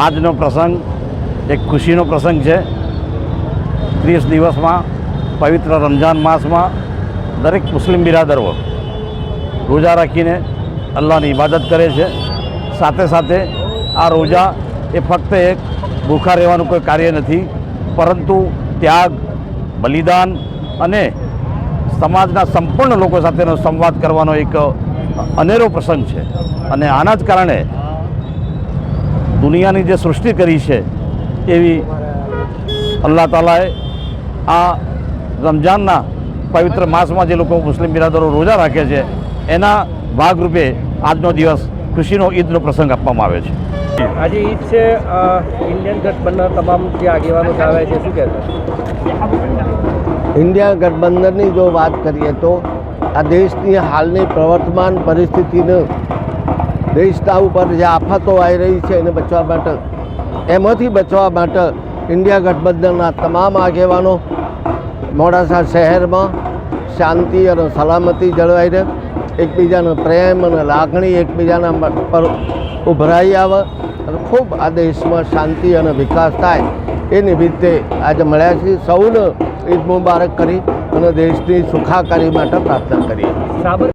આજનો પ્રસંગ એક ખુશીનો પ્રસંગ છે। 30 દિવસમાં પવિત્ર રમજાન માસમાં દરેક મુસ્લિમ બિરાદરો રોજા રાખીને અલ્લાહની ઇબાદત કરે છે। સાથે સાથે આ રોજા એ ફક્ત એક ભૂખા રહેવાનું કોઈ કાર્ય નથી, પરંતુ ત્યાગ, બલિદાન અને સમાજના સંપૂર્ણ લોકો સાથેનો સંવાદ કરવાનો એક અનેરો પ્રસંગ છે। અને આના જ કારણે દુનિયાની જે સૃષ્ટિ કરી છે એવી અલ્લાહ તાલાએ આ રમજાનના પવિત્ર માસમાં જે લોકો મુસ્લિમ બિરાદરો રોજા રાખે છે એના ભાગરૂપે આજનો દિવસ ખુશીનો ઈદનો પ્રસંગ આપવામાં આવે છે। આજે ઈદ છે, ઇન્ડિયન ગઠબંધન તમામ જે આગેવાનો આવે છે, શું કહેશો? ઇન્ડિયા ગઠબંધનની જો વાત કરીએ તો આ દેશની હાલની પ્રવર્તમાન પરિસ્થિતિને, દેશના ઉપર જે આફતો આવી રહી છે એને બચવા માટે, એમાંથી બચવા માટે ઇન્ડિયા ગઠબંધનના તમામ આગેવાનો મોડાસા શહેરમાં શાંતિ અને સલામતી જળવાઈ રહે, એકબીજાનો પ્રેમ અને લાગણી એકબીજાના પર ઉભરાઈ આવે અને ખૂબ આ દેશમાં શાંતિ અને વિકાસ થાય એ નિમિત્તે આજે મળ્યા છીએ। સૌને ઈદ મુબારક કરી અને દેશની સુખાકારી માટે પ્રાર્થના કરીએ।